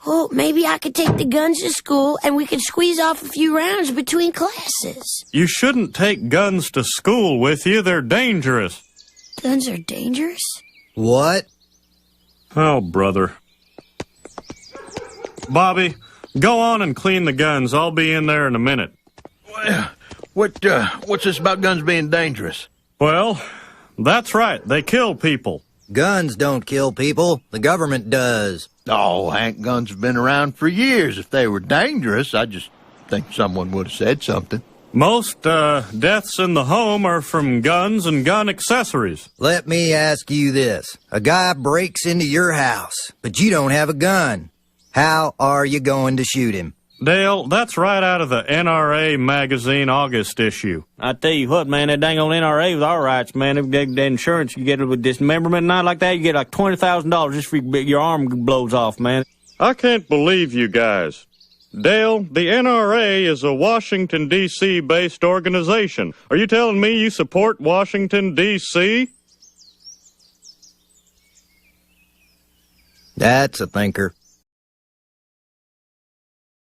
Well, maybe I could take the guns to school and we could squeeze off a few rounds between classes. You shouldn't take guns to school with you. They're dangerous. Guns are dangerous? What? Oh, brother. Bobby, go on and clean the guns. I'll be in there in a minute. Well, what's this about guns being dangerous? Well, that's right. They kill people. Guns don't kill people. The government does. Oh, handguns have been around for years. If they were dangerous, I just think someone would have said something. Most deaths in the home are from guns and gun accessories. Let me ask you this. A guy breaks into your house, but you don't have a gun. How are you going to shoot him? Dale, that's right out of the NRA magazine August issue. I tell you what, man, that dang old NRA with our rights, man, the insurance you get with dismemberment and like that, you get like $20,000 just for your arm blows off, man. I can't believe you guys. Dale, the NRA is a Washington, D.C. based organization. Are you telling me you support Washington, D.C.? That's a thinker.